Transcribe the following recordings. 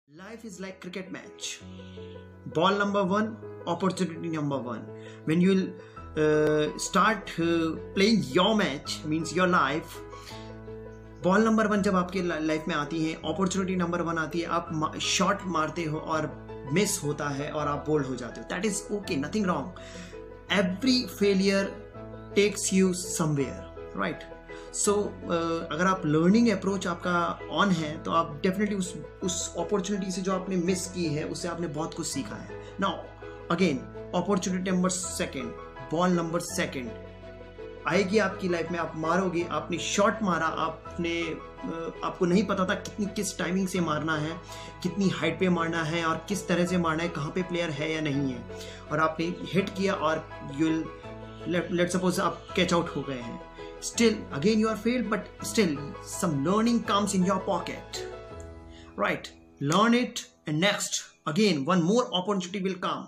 Life is like cricket match. Ball number one, opportunity number one. When you start playing your match, means your life. Ball number one जब आपके life में आती है, opportunity number one आती है, आप shot मारते हो और मिस होता है और आप बोल्ड हो जाते हो. That is okay, nothing wrong. Every failure takes you somewhere, right. So अगर आप लर्निंग अप्रोच आपका ऑन है तो आप डेफिनेटली उस अपॉर्चुनिटी से जो आपने मिस की है उससे आपने बहुत कुछ सीखा है. Now again opportunity number second, ball number second आएगी आपकी लाइफ में. आप मारोगे, आपने शॉट मारा, आपको नहीं पता था किस टाइमिंग से मारना है, कितनी हाइट पे मारना है और किस तरह से मारना है, कहाँ पे प्लेयर है या नहीं है, और आपने हिट किया और यू लेट सपोज आप कैच आउट हो गए हैं. Still, again you are failed, but still some learning comes in your pocket, right? Learn it, and next again one more opportunity will come,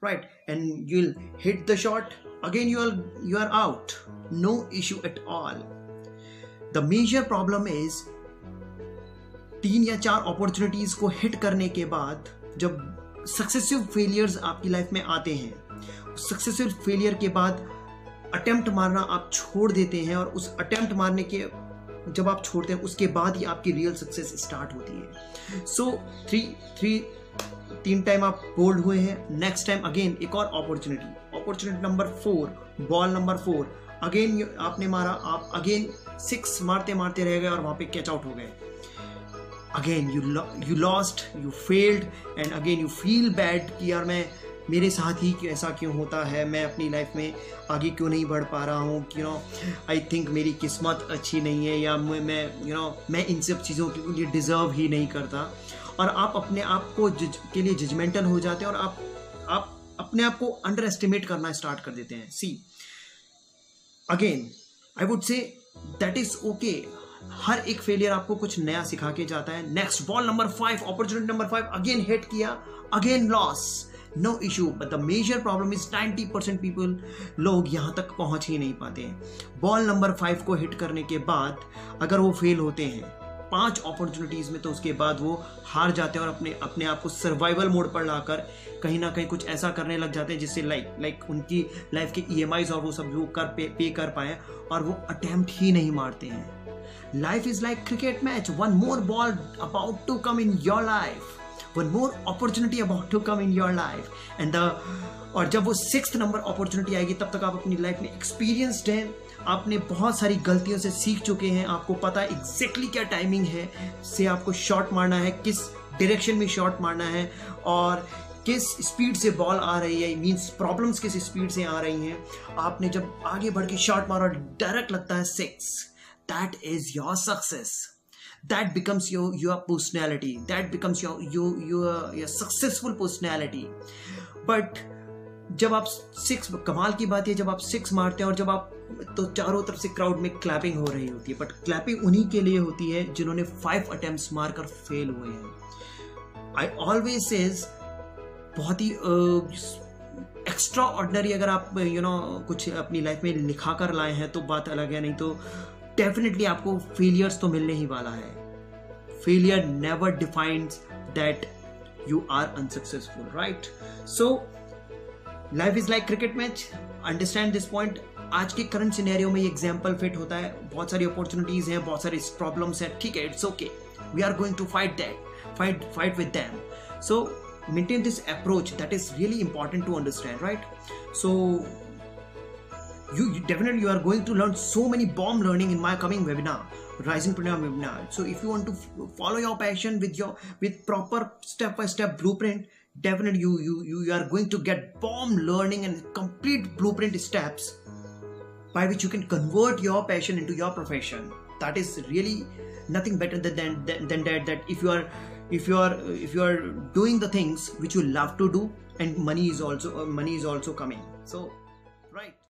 right? And you'll hit the shot again. You are out, no issue at all. The major problem is 3 या 4 opportunities को hit करने के बाद जब successive failures आपकी life में आते हैं, successive failure के बाद अटेम्प्ट मारना आप छोड़ देते हैं, और उस अटेम्प्ट मारने के जब आप छोड़ते हैं उसके बाद ही आपकी रियल सक्सेस स्टार्ट होती है. सो 3 टाइम आप बोल्ड हुए हैं. नेक्स्ट टाइम अगेन एक और opportunity number 4, ball number 4 again आपने मारा, आप अगेन 6 मारते मारते रह गए और वहां पे कैच आउट हो गए. Again you lost, you failed, and again you feel bad कि यार मेरे साथ ही ऐसा क्यों होता है, मैं अपनी लाइफ में आगे क्यों नहीं बढ़ पा रहा हूँ, आई थिंक मेरी किस्मत अच्छी नहीं है, या मैं इन सब चीज़ों के लिए डिज़र्व ही नहीं करता. और आप अपने आप को के लिए जजमेंटल हो जाते हैं और आप अपने आप को अंडर एस्टिमेट करना स्टार्ट कर देते हैं. See again I would say that is okay. हर एक फेलियर आपको कुछ नया सिखा के जाता है. Next ball number 5, opportunity number 5 again hit किया, again loss, no issue. But the major problem is 90% people लोग यहाँ तक पहुँच ही नहीं पाते हैं. बॉल नंबर 5 को हिट करने के बाद अगर वो फेल होते हैं 5 अपॉर्चुनिटीज़ में, तो उसके बाद वो हार जाते हैं और अपने आप को सर्वाइवल मोड पर लाकर कहीं ना कहीं कुछ ऐसा करने लग जाते हैं जिससे लाइक उनकी लाइफ के EMIs और वो सब वो पे कर पाए, और वो अटेम्प्ट ही नहीं मारते हैं. Life is like cricket match. One more ball about to come in your life, one more opportunity about to come in your life, and और जब वो 6th नंबर अपॉर्चुनिटी आएगी तब तक आप अपनी लाइफ में एक्सपीरियंस्ड हैं, आपने बहुत सारी गलतियों से सीख चुके हैं, आपको पता है एग्जैक्टली क्या टाइमिंग है से आपको शॉट मारना है, किस डायरेक्शन में शॉट मारना है, और किस स्पीड से बॉल आ रही है, मींस प्रॉब्लम्स किस स्पीड से आ रही हैं. आपने जब आगे बढ़ के शॉट मारा और डायरेक्ट लगता है 6, that is your success. That becomes your personality. That becomes your successful personality. But जब आप 6, कमाल की बात है, जब आप 6 मारते हैं और जब आप तो चारों तरफ से क्राउड में क्लैपिंग हो रही होती है, बट क्लैपिंग उन्हीं के लिए होती है जिन्होंने 5 अटेम्प्ट्स मारकर फेल हुए हैं. आई ऑलवेज सेज बहुत ही एक्स्ट्रा ऑर्डिनरी अगर आप कुछ अपनी लाइफ में लिखा कर लाए हैं तो बात अलग है, नहीं तो डेफिनेटली आपको फेलियर्स तो मिलने ही वाला है. Failure never defines that you are unsuccessful, right. So life is like cricket match. Understand this point. आज के करंट सिनेरियो में ये एग्जाम्पल फिट होता है. बहुत सारी अपॉर्चुनिटीज हैं, बहुत सारी प्रॉब्लम्स हैं, ठीक है, it's okay, we are going to fight with them. So maintain this approach, that is really important to understand, right. So you definitely are going to learn so many bomb learning in my coming webinar, Risingpreneur webinar. So if you want to follow your passion with proper step-by-step blueprint, definitely you are going to get bomb learning and complete blueprint steps by which you can convert your passion into your profession. That is really nothing better than that if you are doing the things which you love to do, and money is also coming. So right.